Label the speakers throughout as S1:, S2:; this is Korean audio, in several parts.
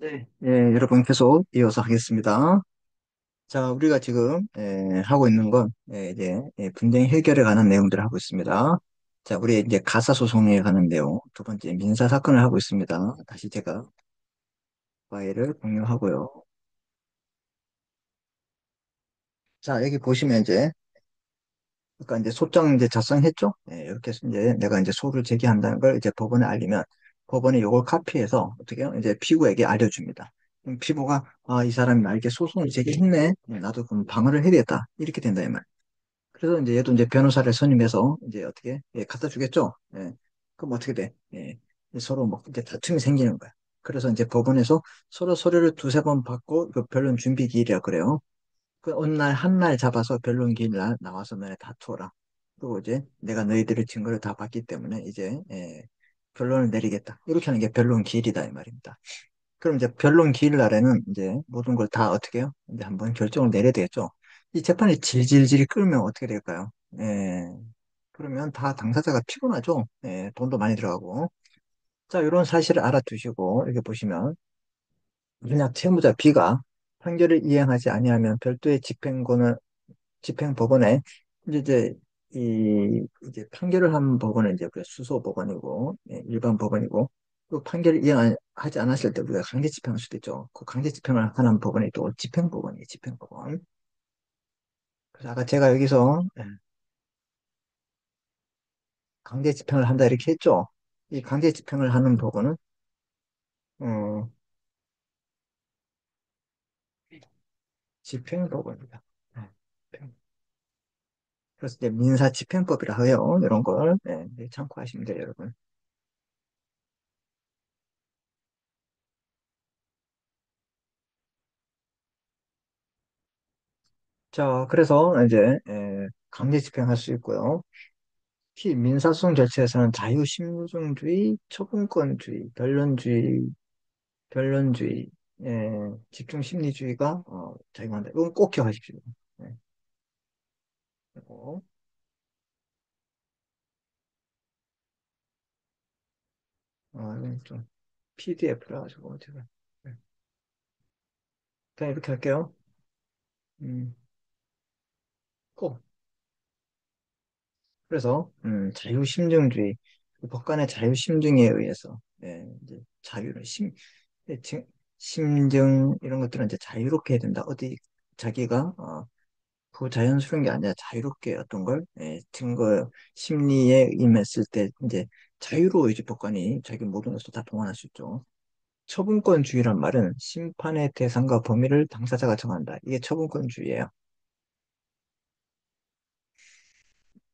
S1: 네, 여러분 계속 이어서 하겠습니다. 자, 우리가 지금 하고 있는 건 이제 분쟁 해결에 관한 내용들을 하고 있습니다. 자, 우리 이제 가사소송에 관한 내용, 두 번째 민사 사건을 하고 있습니다. 다시 제가 파일을 공유하고요. 자, 여기 보시면 이제 아까 이제 소장 이제 작성했죠? 이렇게 해서 이제 내가 이제 소를 제기한다는 걸 이제 법원에 알리면 법원이 이걸 카피해서 어떻게 해요? 이제 피고에게 알려줍니다. 그럼 피고가 아, 이 사람이 나에게 소송을 제기했네. 나도 그럼 방어를 해야겠다. 이렇게 된다 이 말. 그래서 이제 얘도 이제 변호사를 선임해서 이제 어떻게 갖다 주겠죠. 그럼 어떻게 돼? 서로 뭐 이제 다툼이 생기는 거야. 그래서 이제 법원에서 서로 서류를 두세 번 받고 그 변론 준비 기일이라 그래요. 그 어느 날 한 날 잡아서 변론 기일 날 나와서 너네 다투어라. 그리고 이제 내가 너희들의 증거를 다 봤기 때문에 이제 결론을 내리겠다. 이렇게 하는 게 변론 기일이다 이 말입니다. 그럼 이제 변론 기일 날에는 이제 모든 걸 다 어떻게 해요? 이제 한번 결정을 내려야 되겠죠. 이 재판이 질질질 끌면 어떻게 될까요? 그러면 다 당사자가 피곤하죠. 돈도 많이 들어가고. 자, 이런 사실을 알아두시고 이렇게 보시면 만약 채무자 B가 판결을 이행하지 아니하면 별도의 집행법원에 이제 이제 판결을 한 법원은 이제 그 수소 법원이고 일반 법원이고 또 판결을 이행하지 않았을 때 우리가 강제 집행할 수도 있죠. 그 강제 집행을 하는 법원이 또 집행법원이에요. 집행법원. 그래서 아까 제가 여기서 강제 집행을 한다 이렇게 했죠. 이 강제 집행을 하는 법원은 어, 집행법원입니다. 네, 집행. 그래서 이제 민사집행법이라 해요. 이런 걸 참고하시면 돼요, 여러분. 자, 그래서 이제 강제 집행할 수 있고요. 특히 민사소송 절차에서는 자유심증주의, 처분권주의, 변론주의, 집중심리주의가 작용한다. 이건 꼭 기억하십시오. 네, 그리고 이건 좀 PDF라 가지고 제가 그냥 이렇게 할게요. 음, 꼭 그래서 자유심증주의, 그 법관의 자유심증에 의해서 이제 자유를 예, 지- 심증 이런 것들은 이제 자유롭게 해야 된다. 어디 자기가 부자연스러운 게 아니라 자유롭게 어떤 걸 증거 심리에 임했을 때 이제 자유로 이제 법관이 자기 모든 것을 다 동원할 수 있죠. 처분권주의란 말은 심판의 대상과 범위를 당사자가 정한다. 이게 처분권주의예요.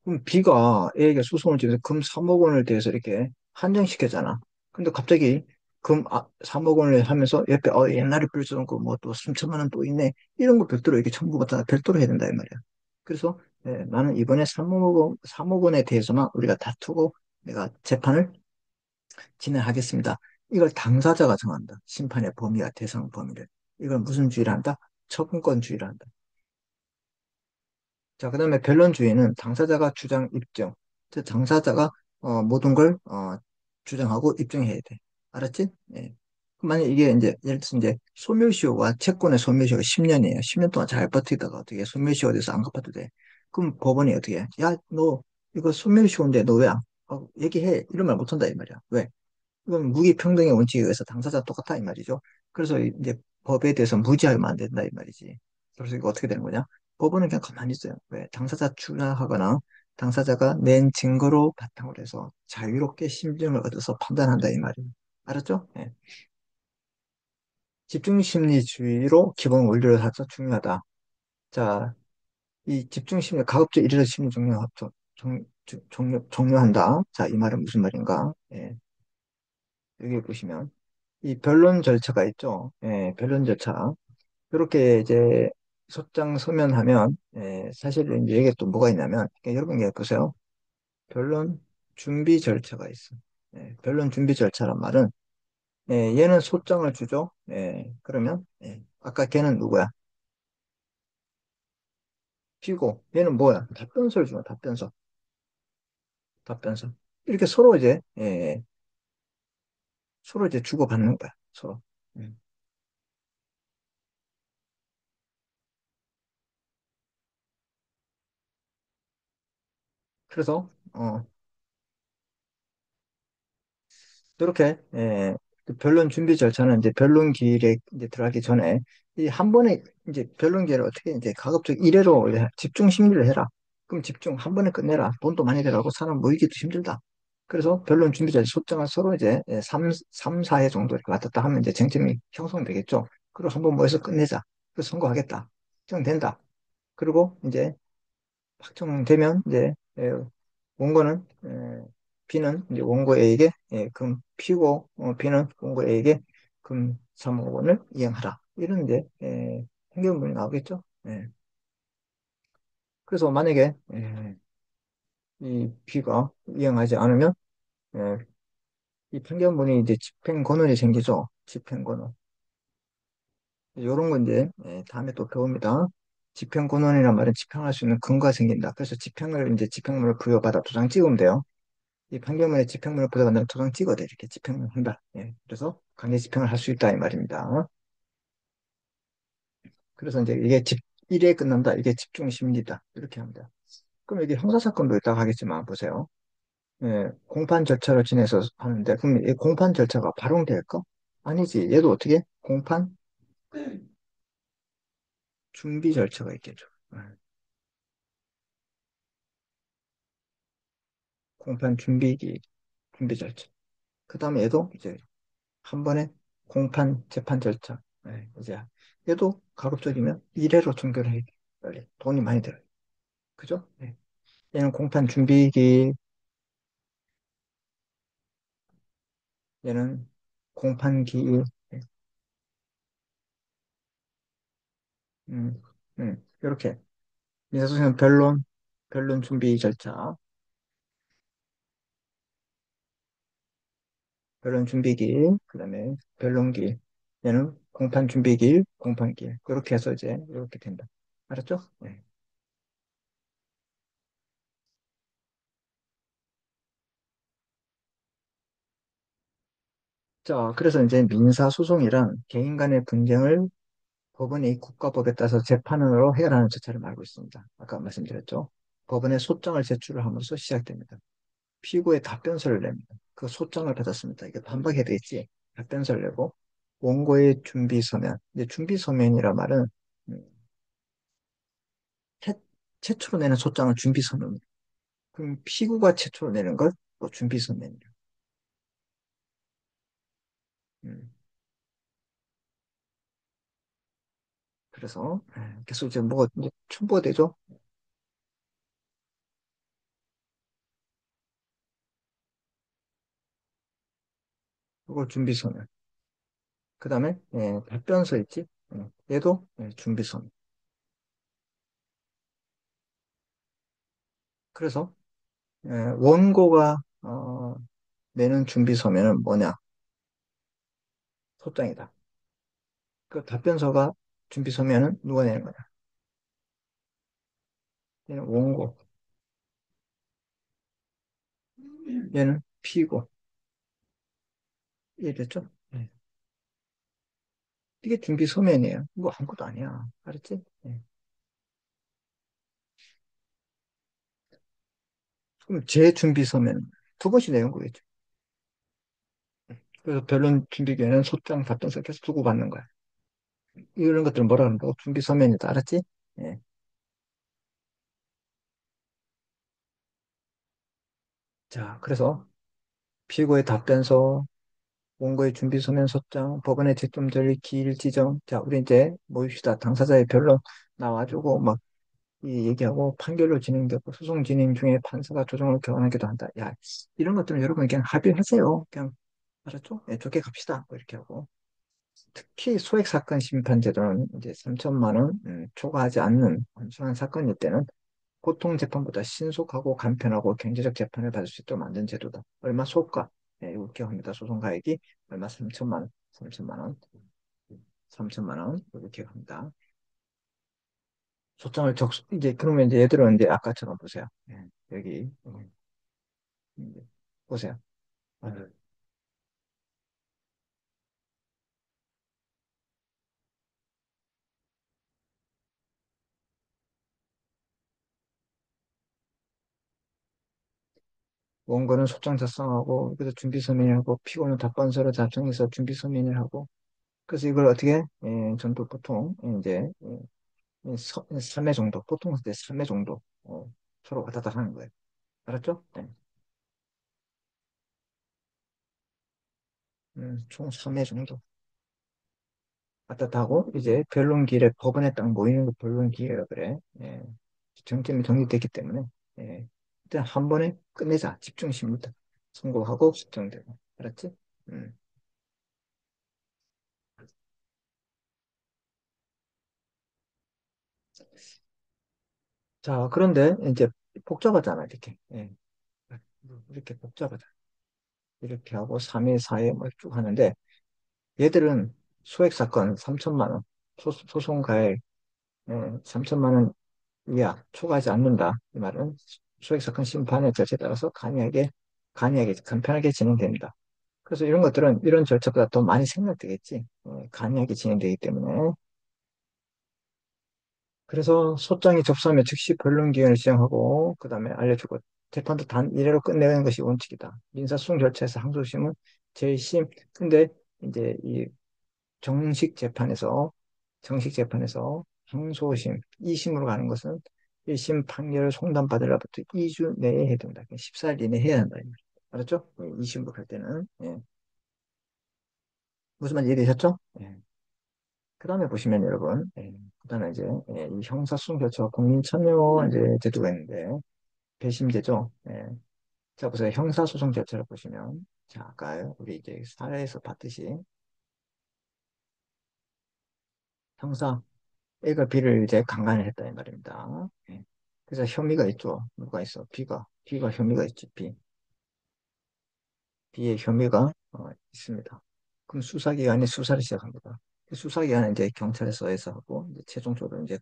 S1: 그럼 B가 A에게 소송을 지어서 금 3억 원을 대해서 이렇게 한정시켰잖아. 근데 갑자기 금 3억 원을 하면서 옆에 옛날에 빌려주던 거 뭐 또 3천만 원 또 있네. 이런 거 별도로 이렇게 청구가 다 별도로 해야 된다 이 말이야. 그래서 나는 이번에 3억 원에 대해서만 우리가 다투고 내가 재판을 진행하겠습니다. 이걸 당사자가 정한다. 심판의 범위와 대상 범위를. 이걸 무슨 주의를 한다? 처분권주의를 한다. 자, 그다음에 변론주의는 당사자가 주장 입증. 즉, 당사자가 모든 걸 주장하고 입증해야 돼. 알았지? 예. 만약 이게 이제 예를 들어서 이제 소멸시효가 채권의 소멸시효가 10년이에요. 10년 동안 잘 버티다가 어떻게 소멸시효가 돼서 안 갚아도 돼. 그럼 법원이 어떻게 해? 야, 너 이거 소멸시효인데 너 왜 안, 얘기해. 이런 말 못한다 이 말이야. 왜? 이건 무기평등의 원칙에 의해서 당사자 똑같아 이 말이죠. 그래서 이제 법에 대해서 무지하면 안 된다 이 말이지. 그래서 이거 어떻게 되는 거냐? 법원은 그냥 가만히 있어요. 왜? 당사자 추가하거나 당사자가 낸 증거로 바탕으로 해서 자유롭게 심증을 얻어서 판단한다 이 말이에요. 알았죠? 예. 집중심리주의로 기본 원리를 하자 중요하다. 자, 이 집중심리, 가급적 이르러 심리 종료한다. 자, 이 말은 무슨 말인가? 여기 보시면 이 변론 절차가 있죠. 변론 절차. 이렇게 이제 소장 서면하면 사실 이제 여기에 또 뭐가 있냐면 여러분 이게 보세요. 변론 준비 절차가 있어. 변론 준비 절차란 말은 얘는 소장을 주죠. 그러면 아까 걔는 누구야? 피고 얘는 뭐야? 답변서를 주는 답변서. 답변서. 이렇게 서로 이제 주고받는 거야. 서로. 음. 그래서 이렇게 그 변론 준비 절차는 이제 변론기일에 이제 들어가기 전에 이 한 번에 이제 변론기를 어떻게 이제 가급적 일회로 집중 심리를 해라. 그럼 집중 한 번에 끝내라. 돈도 많이 들어가고 사람 모이기도 힘들다. 그래서 변론 준비 절차 소장을 서로 이제 3, 4회 정도 이렇게 왔다 갔다 하면 이제 쟁점이 형성되겠죠. 그리고 한 번 모여서 끝내자. 그래서 선고하겠다. 정된다. 그리고 이제 확정되면 이제 원고는 B는 이제 원고 A에게 금 피고 B는 원고 A에게 금 3억 원을 이행하라. 이런 이제 행정문이 나오겠죠. 그래서 만약에 이 B가 이행하지 않으면 예, 이 판결문이 이제 집행 권한이 생기죠. 집행 권한. 이런 건 이제 다음에 또 배웁니다. 집행 권한이란 말은 집행할 수 있는 근거가 생긴다. 그래서 집행을 이제 집행문을 부여받아 도장 찍으면 돼요. 이 판결문에 집행문을 부여받는 도장 찍어야 돼. 이렇게 집행을 한다. 그래서 강제 집행을 할 수 있다. 이 말입니다. 그래서 이제 이게 집, 1회 끝난다. 이게 집중 심리다. 이렇게 합니다. 그럼 여기 형사사건도 있다고 하겠지만, 보세요. 공판 절차를 지내서 하는데, 그럼 이 공판 절차가 발용될까? 아니지. 얘도 어떻게? 공판 준비 절차가 있겠죠. 공판 준비 절차. 그 다음에 얘도 이제 한 번에 공판 재판 절차. 이제 얘도 가급적이면 1회로 종결을 해. 빨리. 돈이 많이 들어요. 그죠? 얘는 공판 준비기, 얘는 공판기, 이렇게. 민사소송은 변론 준비 절차, 변론 준비기, 그 다음에 변론기. 얘는 공판 준비기, 공판기. 그렇게 해서 이제 이렇게 된다. 알았죠? 네. 자, 그래서 이제 민사소송이란 개인 간의 분쟁을 법원이 국가법에 따라서 재판으로 해결하는 절차를 말하고 있습니다. 아까 말씀드렸죠. 법원에 소장을 제출을 함으로써 시작됩니다. 피고의 답변서를 냅니다. 그 소장을 받았습니다. 이게 반박해야 되겠지. 답변서를 내고 원고의 준비서면. 이제 준비서면이라 말은 음, 최, 최초로 내는 소장을 준비서면. 그럼 피고가 최초로 내는 걸 또 준비서면이에요. 음, 그래서 계속 이제 뭐가 이제 첨부가 되죠. 그걸 준비서면. 그 다음에 답변서 있지. 얘도 준비서면. 그래서 원고가 내는 준비서면은 뭐냐? 소장이다. 그 답변서가 준비서면은 누가 내는 거냐? 얘는 원고, 얘는 피고. 이해됐죠? 이게 준비서면이에요. 뭐 아무것도 아니야. 알았지? 그럼 재준비서면 두 번씩 내는 거겠죠. 그래서 변론 준비기에는 소장, 답변서 계속 주고받는 거야. 이런 것들은 뭐라 그런다고? 준비서면이다. 알았지? 예. 자, 그래서 피고의 답변서, 원고의 준비서면 소장, 법원의 쟁점 전리 기일 지정. 자, 우리 이제 모입시다. 당사자의 변론 나와주고 막 이 얘기하고 판결로 진행되고 소송 진행 중에 판사가 조정을 교환하기도 한다. 야, 이런 것들은 여러분 그냥 합의하세요. 그냥 알았죠? 예, 좋게 갑시다. 뭐 이렇게 하고. 특히 소액 사건 심판 제도는 이제 3천만 원 초과하지 않는 단순한 사건일 때는 보통 재판보다 신속하고 간편하고 경제적 재판을 받을 수 있도록 만든 제도다. 얼마 소가? 예, 이거 기억합니다. 소송 가액이 얼마 3천만 원, 3천만 원, 3천만 원 이렇게 기억합니다. 소장을 이제 그러면 이제 얘들은 이제 아까처럼 보세요. 여기 보세요. 아, 원고는 소장 작성하고, 그래서 준비 서면하고, 피고는 답변서를 작성해서 준비 서면을 하고, 그래서 이걸 어떻게, 전도 보통, 이제, 3회 정도, 보통 이제 3회 정도, 서로 왔다 갔다 하는 거예요. 알았죠? 네. 총 3회 정도. 왔다 갔다 하고, 이제 변론기일에 법원에 딱 모이는 거 변론기일이라 그래. 정점이 정리됐기 때문에, 예. 일단 한 번에 끝내자. 집중심부터 선고하고 집중되고. 알았지? 음. 자, 그런데 이제 복잡하잖아, 이렇게. 이렇게 복잡하잖아. 이렇게 하고 3회, 4회 뭐쭉 하는데, 얘들은 소액 사건 3천만 원, 소송 가액 3천만 원 이하 초과하지 않는다. 이 말은 소액 사건 심판의 절차에 따라서 간이하게 간편하게 진행됩니다. 그래서 이런 것들은 이런 절차보다 더 많이 생각되겠지. 간이하게 진행되기 때문에. 그래서 소장이 접수하면 즉시 변론기한을 지정하고 그다음에 알려주고 재판도 단 이례로 끝내는 것이 원칙이다. 민사소송 절차에서 항소심은 재심. 근데 이제 이 정식 재판에서 정식 재판에서 항소심 2심으로 가는 것은 1심 판결을 송단받으려부터 2주 내에 해야 된다. 14일 이내에 해야 한다. 이 말이야. 알았죠? 2심으로 갈 때는. 무슨 말인지 이해되셨죠? 그 다음에 보시면 여러분, 그 다음에 이제 이 형사소송 절차와 국민참여 이제 제도가 있는데 배심제죠. 자 보세요. 형사소송 절차를 보시면 자 아까 우리 이제 사례에서 봤듯이 형사 A가 B를 이제 강간을 했다 이 말입니다. 그래서 혐의가 있죠. 누가 있어? B가 혐의가 있지. B의 혐의가 있습니다. 그럼 수사기관이 수사를 시작합니다. 그 수사기관은 이제 경찰서에서 하고 이제 최종적으로 이제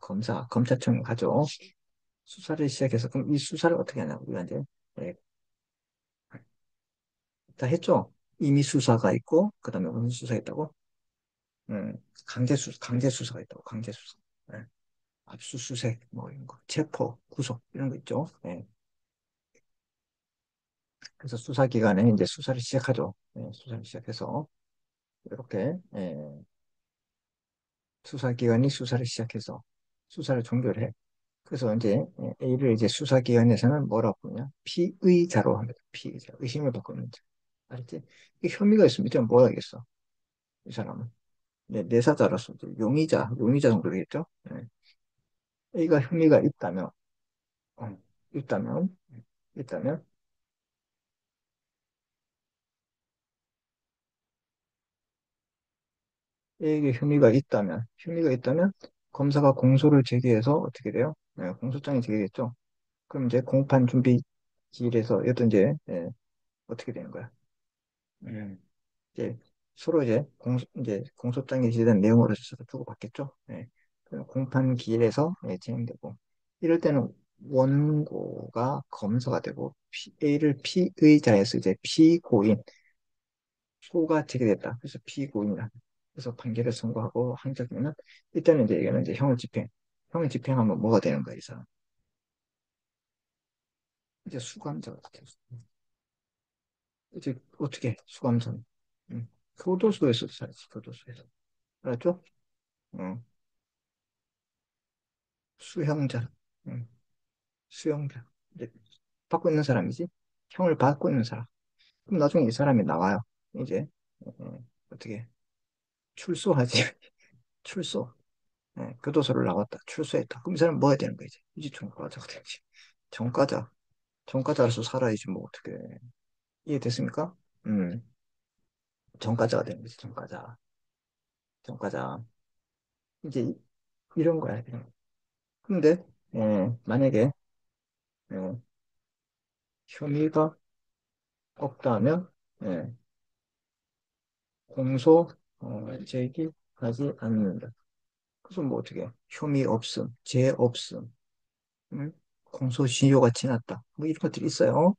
S1: 검찰청 가죠. 수사를 시작해서 그럼 이 수사를 어떻게 하냐? 우리가 이제 예, 다 했죠. 임의 수사가 있고 그다음에 무슨 수사가 있다고? 강제 수사가 있다고. 강제 수사. 예, 압수수색 뭐 이런 거, 체포, 구속 이런 거 있죠. 그래서 수사기관에 이제 수사를 시작하죠. 수사를 시작해서 이렇게 수사기관이 수사를 시작해서 수사를 종결해. 그래서 이제 A를 이제 수사기관에서는 뭐라고 부르냐? 피의자로 합니다. 피의자. 의심을 받고 있는 자. 알았지? 이 혐의가 있으면 이제 뭐 하겠어? 이 사람은. 내사자로서 이제 용의자 정도 되겠죠? A가 혐의가 어, 있다면, 있다면, A에게 혐의가 있다면, 검사가 공소를 제기해서 어떻게 돼요? 공소장이 제기됐죠? 그럼 이제 공판 준비 기일에서 여튼 이제 어떻게 되는 거야? 음, 이제 서로 이제 공소장에 제기된 내용으로 서로 주고받겠죠. 그럼 공판 기일에서 진행되고 이럴 때는 원고가 검사가 되고 A를 피의자에서 이제 피고인 소가 제기됐다. 그래서 피고인이라. 그래서 판결을 선고하고 항적이면 일단은 이제 이거는 이제 형을 집행하면 뭐가 되는 거야, 이 사람. 이제 수감자가 돼요. 이제 어떻게 수감선 교도소에서 살지 교도소에서 알았죠? 응. 수형자 응. 수형자 이제 받고 있는 사람이지 형을 받고 있는 사람 그럼 나중에 이 사람이 나와요 이제 어떻게 출소하지 출소 교도소를 나왔다 출소했다 그럼 이 사람 뭐 해야 되는 거지 유지총괄자가 되지 전과자 전과자로서 살아야지 뭐 어떻게 이해됐습니까? 음 전과자가 되는 거지 전과자 이제 이런 거야 이런 거. 근데 만약에 예, 혐의가 없다면 예, 공소 제기하지 않는다. 그래서 뭐 어떻게 혐의 없음, 죄 없음, 음? 공소시효가 지났다. 뭐 이런 것들이 있어요.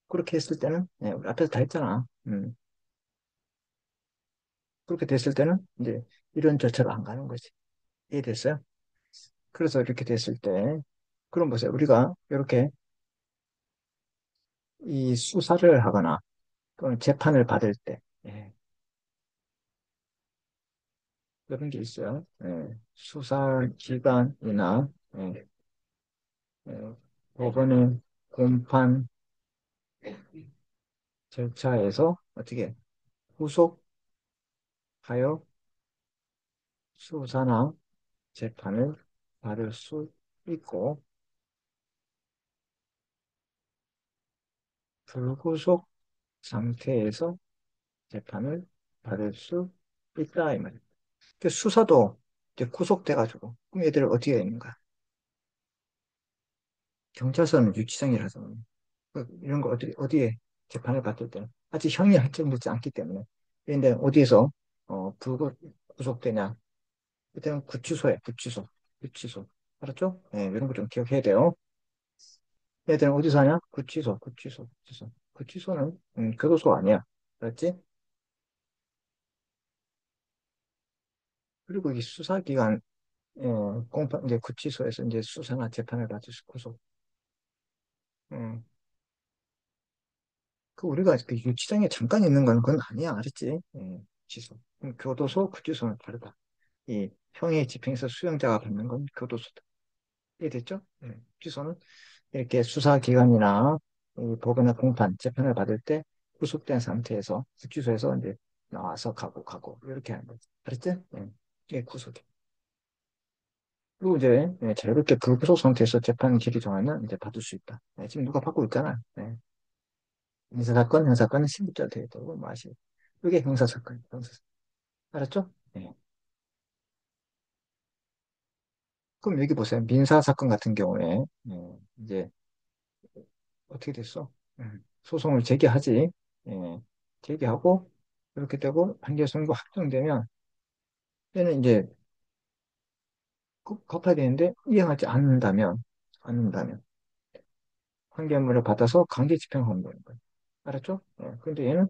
S1: 그렇게 했을 때는 우리 앞에서 다 했잖아. 그렇게 됐을 때는 이제 이런 절차로 안 가는 거지. 이해됐어요? 그래서 이렇게 됐을 때 그럼 보세요. 우리가 이 수사를 하거나 또는 재판을 받을 때, 예, 그런 게 있어요. 예, 수사기관이나, 예, 예, 법원의 공판 절차에서 어떻게 구속하여 수사나 재판을 받을 수 있고, 불구속 상태에서 재판을 받을 수 있다, 이 말이에요. 그 수사도 이제 구속돼가지고, 그럼 얘들 어떻게 되는 거야? 경찰서는 유치장이라서, 이런 거 어디에 재판을 받을 때는, 아직 형이 확정되지 않기 때문에. 그런데 어디에서, 구속되냐? 그때는 구치소에, 구치소. 구치소. 알았죠? 네, 이런 거 좀 기억해야 돼요. 얘들은 어디서 하냐? 구치소, 구치소, 구치소. 구치소는, 교도소 아니야. 알았지? 그리고 이 수사기관, 공판, 이제 구치소에서 이제 수사나 재판을 받을 수, 구속. 음, 그 우리가 그 유치장에 잠깐 있는 건 그건 아니야. 알았지? 구치소. 교도소, 구치소는 다르다. 이 형의 집행에서 수용자가 받는 건 교도소다. 이해됐죠? 구치소는 이렇게 수사기관이나 이 법원의 공판, 재판을 받을 때 구속된 상태에서 구치소에서 이제 나와서 가고 이렇게 하는 거지. 알았지? 이게 구속이. 그리고 이제 자유롭게 불구속 상태에서 재판 기일이 정하면 이제 받을 수 있다. 지금 누가 받고 있잖아. 민사사건, 형사건은 신고자 되도록 마시고. 이게 형사사건, 형사사건. 알았죠? 네. 그럼 여기 보세요. 민사사건 같은 경우에 이제 어떻게 됐어? 소송을 제기하지. 제기하고 이렇게 되고 판결 선고 확정되면 얘는 이제 꼭 갚아야 되는데 이행하지 않는다면 판결문을 받아서 강제 집행하면 되는 거예요. 알았죠? 근데 얘는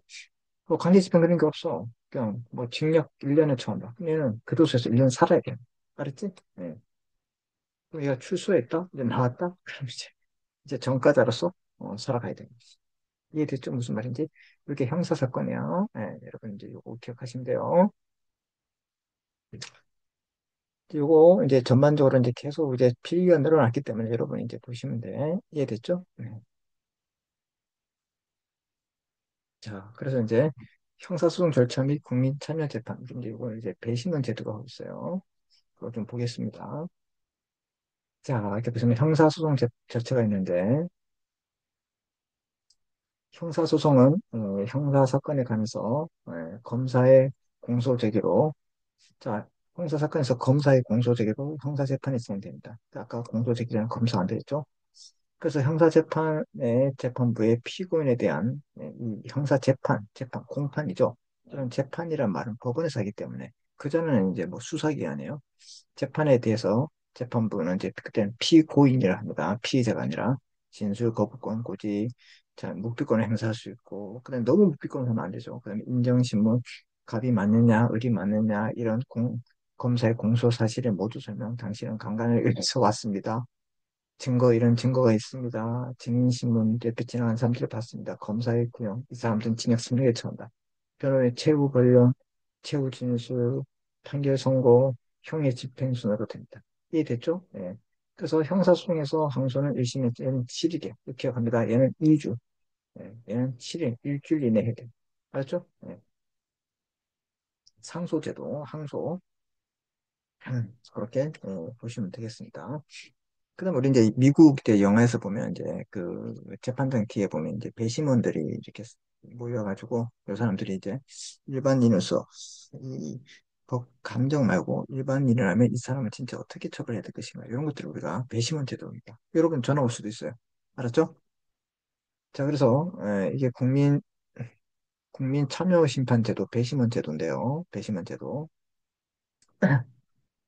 S1: 뭐 강제 집행 그런 게 없어. 그냥 뭐 징역 1년을 처한다. 얘는 교도소에서 1년 살아야 돼. 알았지? 그럼 얘가 출소했다? 이제 나왔다? 그럼 이제 전과자로서 살아가야 되는 거지. 이해됐죠? 무슨 말인지? 이렇게 형사사건이야. 여러분 이제 이거 기억하시면 돼요. 요거 이제 전반적으로 이제 계속 이제 필기가 늘어났기 때문에 여러분 이제 보시면 돼. 이해됐죠? 자, 그래서 이제 형사소송 절차 및 국민참여재판, 이제 이거 이제 배심원 제도가 있어요. 그거 좀 보겠습니다. 자, 이렇게 보시면 형사소송 절차가 있는데, 형사소송은 형사사건에 관해서 검사의 공소제기로, 자, 형사사건에서 검사의 공소제기로 형사재판이 진행됩니다. 아까 공소제기라는 검사 안 되겠죠? 그래서 형사재판의 재판부의 피고인에 대한 이 형사재판, 공판이죠. 저는 재판이란 말은 법원에서 하기 때문에 그전에는 이제 뭐 수사기관이에요. 재판에 대해서 재판부는 이제 그때는 피고인이라 합니다. 피의자가 아니라 진술 거부권, 고지, 자, 묵비권을 행사할 수 있고, 그다음에 너무 묵비권을 하면 안 되죠. 그다음에 인정신문, 갑이 맞느냐, 을이 맞느냐 이런 검사의 공소 사실을 모두 설명. 당신은 강간을 일으켜 왔습니다. 이런 증거가 있습니다. 증인신문 옆에 지나간 사람들을 봤습니다. 검사의 구형, 이 사람들은 징역 3년에 처한다. 변호의 최후 권련, 최후 진술, 판결 선고, 형의 집행 순으로 됩니다. 이해됐죠? 그래서 형사소송에서 항소는 1심에 얘는 7일이에요. 이렇게 합니다. 얘는 2주, 얘는 7일, 일주일 이내에 해야 돼요. 알았죠? 상소제도, 항소, 그렇게 보시면 되겠습니다. 그다음 우리 이제 미국 때 영화에서 보면 이제 그 재판장 뒤에 보면 이제 배심원들이 이렇게 모여가지고 요 사람들이 이제 일반인으로서 이 법 감정 말고 일반인이라면 이 사람을 진짜 어떻게 처벌해야 될 것인가 이런 것들을 우리가 배심원 제도입니다. 여러분 전화 올 수도 있어요. 알았죠? 자 그래서 이게 국민 참여 심판 제도 배심원 제도인데요. 배심원 제도.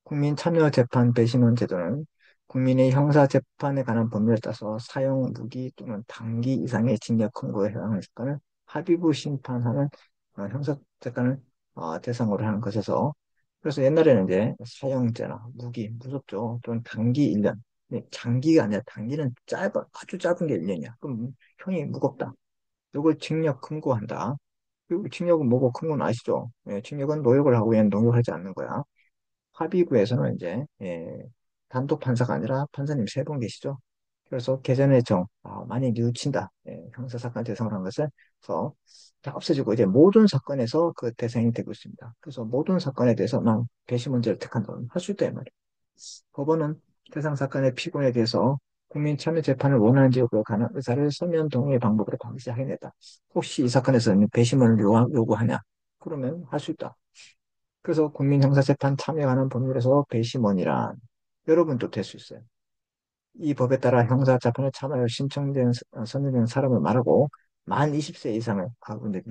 S1: 국민참여재판 배심원 제도는 국민의 형사재판에 관한 법률에 따라서 사형, 무기 또는 단기 이상의 징역 선고에 해당하는 사건을 합의부 심판하는 형사재판을 대상으로 하는 것에서 그래서 옛날에는 이제 사형제나 무기, 무섭죠. 또는 단기 1년. 장기가 아니라 단기는 아주 짧은 게 1년이야. 그럼 형이 무겁다. 이걸 징역 금고한다. 그리고 징역은 뭐고 큰 건 아시죠? 징역은 노역을 하고 얘는 농역하지 않는 거야. 합의구에서는 이제 단독 판사가 아니라 판사님 3분 계시죠. 그래서 개전의 많이 뉘우친다. 형사사건 대상으로 한 것을 그래서 다 없어지고 이제 모든 사건에서 그 대상이 되고 있습니다. 그래서 모든 사건에 대해서 난 배심 문제를 택한다면 할 수 있다 이 말이에요. 법원은 해당 사건의 피고인에 대해서 국민 참여 재판을 원하는지 여부에 관한 의사를 서면 동의의 방법으로 반드시 확인했다. 혹시 이 사건에서는 배심을 요구하냐? 그러면 할 수 있다. 그래서 국민 형사재판 참여하는 법률에서 배심원이란 여러분도 될 수 있어요. 이 법에 따라 형사재판에 참여할 선정된 사람을 말하고 만 20세 이상을 근데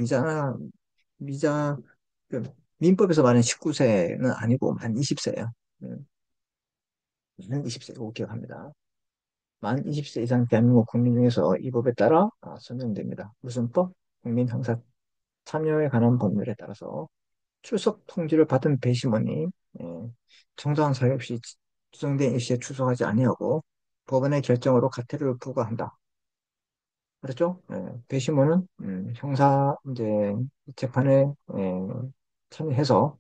S1: 미자 그 민법에서 말하는 19세는 아니고 만 20세예요. 만 20세 꼭 기억합니다. 만 20세 이상 대한민국 국민 중에서 이 법에 따라 선정됩니다. 무슨 법? 국민 형사 참여에 관한 법률에 따라서 출석 통지를 받은 배심원이 예, 정당한 사유 없이 지정된 일시에 출석하지 아니하고 법원의 결정으로 가태료를 부과한다. 그렇죠? 배심원은 형사 이제 재판에 참여해서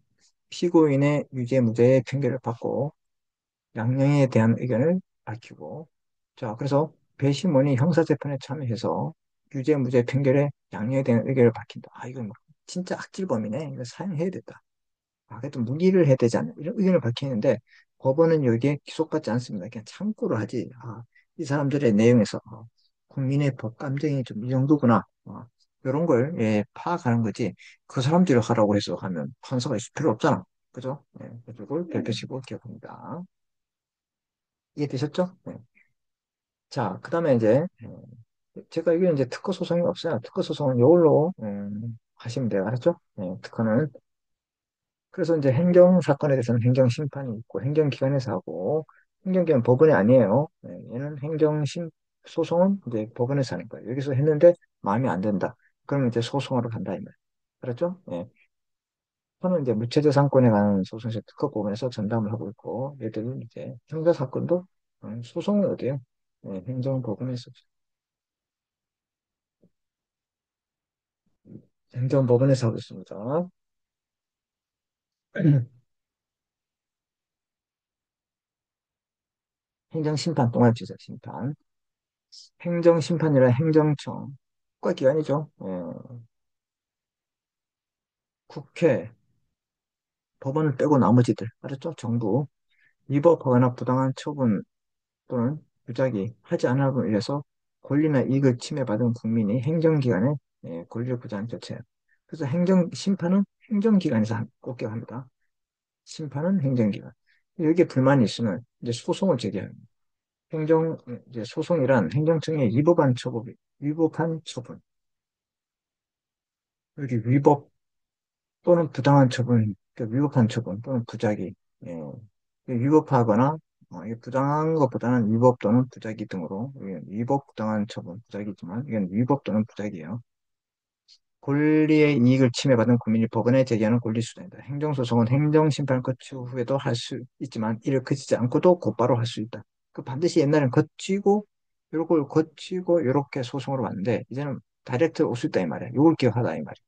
S1: 피고인의 유죄 무죄의 판결을 받고 양형에 대한 의견을 밝히고 자 그래서 배심원이 형사 재판에 참여해서 유죄 무죄 판결에 양형에 대한 의견을 밝힌다. 이건 진짜 악질범이네. 이거 사형해야 됐다. 그래도 무기를 해야 되지 않나 이런 의견을 밝히는데 법원은 여기에 기소받지 않습니다. 그냥 참고를 하지. 이 사람들의 내용에서 국민의 법 감정이 좀 이 정도구나. 이런 걸 파악하는 거지. 그 사람들이 하라고 해서 하면 판사가 있을 필요 없잖아. 그죠? 그걸 별표치고 기억합니다. 이해되셨죠? 네. 자, 그 다음에 이제 제가 이게 이제 특허 소송이 없어요. 특허 소송은 이걸로 하시면 돼요. 알았죠? 특허는 그래서 이제 행정 사건에 대해서는 행정 심판이 있고 행정기관에서 하고 행정기관 법원이 아니에요. 얘는 소송은 이제 법원에서 하는 거예요. 여기서 했는데 마음에 안 든다. 그러면 이제 소송하러 간다 이 말. 그렇죠? 저는 이제 무체재산권에 관한 소송에서 특허법원에서 전담을 하고 있고 얘들은 이제 형사 사건도 소송을 어디요? 행정법원에서 행정법원에서 하고 있습니다. 행정심판 동아일주자 심판. 행정심판이라 행정청. 국가기관이죠. 국회, 법원을 빼고 나머지들, 알았죠? 정부, 위법하거나 부당한 처분 또는 부작위 하지 않은 범에 의해서 권리나 이익을 침해받은 국민이 행정기관에 권리를 부여하는 조치예요. 그래서 심판은 행정기관에서 꼭 기억합니다. 심판은 행정기관. 여기에 불만이 있으면 이제 소송을 제기합니다. 이제 소송이란 행정청의 위법한 처분. 여기 위법 또는 부당한 처분, 그러니까 위법한 처분 또는 부작위, 예, 위법하거나 이게 부당한 것보다는 위법 또는 부작위 등으로 위법, 부당한 처분, 부작위지만 이건 위법 또는 부작위예요. 권리의 이익을 침해받은 국민이 법원에 제기하는 권리수단이다. 행정소송은 행정심판 거치 후에도 할 수 있지만 이를 거치지 않고도 곧바로 할 수 있다. 반드시 옛날엔 요걸 거치고 요렇게 소송으로 왔는데 이제는 다이렉트 올 수 있다 이 말이야. 요걸 기억하다 이 말이야.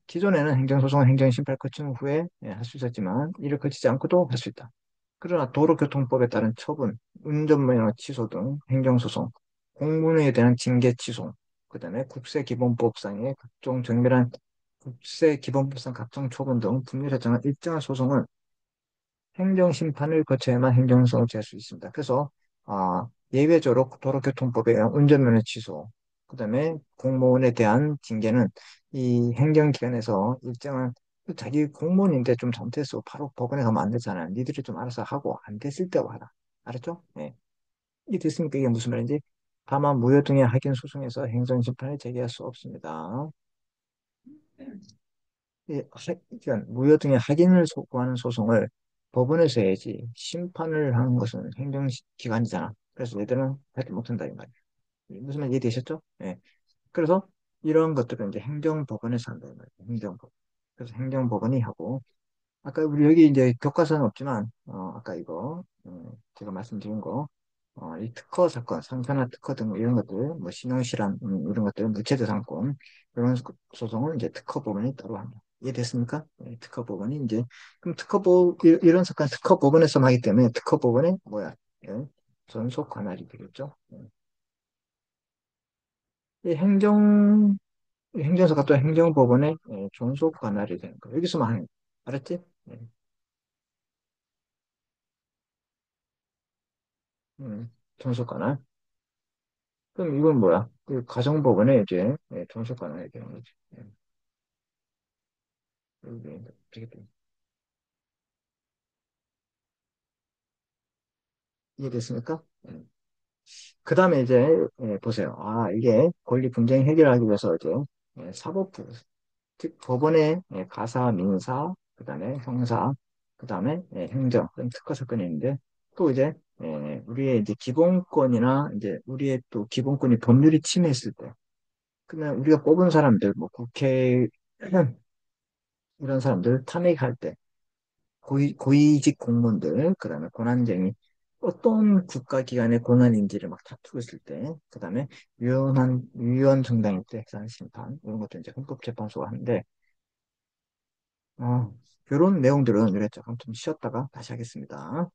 S1: 기존에는 행정소송은 행정심판 거친 후에 할 수 있었지만 이를 거치지 않고도 할 수 있다. 그러나 도로교통법에 따른 처분, 운전면허 취소 등 행정소송, 공무원에 대한 징계 취소, 그다음에 국세기본법상 각종 처분 등 법률에 정한 일정한 소송은 행정심판을 거쳐야만 행정소송을 제할 수 있습니다. 그래서 예외적으로 도로교통법에 의한 운전면허 취소, 그다음에 공무원에 대한 징계는 이 행정기관에서 일정한 자기 공무원인데 좀 잘못했어. 바로 법원에 가면 안 되잖아요. 니들이 좀 알아서 하고 안 됐을 때 와라. 알았죠? 네. 이게 됐으니까 이게 무슨 말인지. 다만 무효 등의 확인 소송에서 행정심판을 제기할 수 없습니다. 그러니까 무효 등의 확인을 구하는 소송을 법원에서 해야지 심판을 하는 것은 행정기관이잖아. 그래서 얘들은 하지 못한다 이 말이에요. 무슨 말 이해되셨죠? 예. 그래서 이런 것들은 이제 행정법원에서 한다 이 말이에요. 행정법. 그래서 행정법원이 하고 아까 우리 여기 이제 교과서는 없지만 아까 이거 제가 말씀드린 거, 이 특허 사건, 상사나 특허 등 이런 것들, 뭐 신용실한 이런 것들, 무체제 상권 이런 소송을 이제 특허 법원이 따로 합니다. 이해됐습니까? 네, 특허 법원이 이제 그럼 이런 사건 특허 법원에서 하기 때문에 특허 법원이 뭐야? 예, 전속 관할이 되겠죠. 이 행정사가 또 행정법원의 존속 관할이 되는 거예요. 여기서만 하는 거. 알았지? 네. 존속 관할. 그럼 이건 뭐야? 그 가정법원에 이제 존속 관할이 되는 거지. 되겠다. 이해됐습니까? 그 다음에 이제 보세요. 아, 이게 권리 분쟁 해결하기 위해서 이제 사법부, 즉 법원의 가사, 민사, 그 다음에 형사, 그 다음에 행정, 그런 특허 사건이 있는데 또 이제 우리의 이제 기본권이나 이제 우리의 또 기본권이 법률이 침해했을 때, 그러면 우리가 뽑은 사람들, 뭐 국회 이런 사람들 탄핵할 때 고위직 공무원들, 그 다음에 권한쟁의, 어떤 국가기관의 권한인지를 막 다투고 있을 때, 그 다음에 유연 정당일 때 해산 심판, 이런 것도 이제 헌법재판소가 하는데, 이런 내용들은 이랬죠. 그럼 좀 쉬었다가 다시 하겠습니다.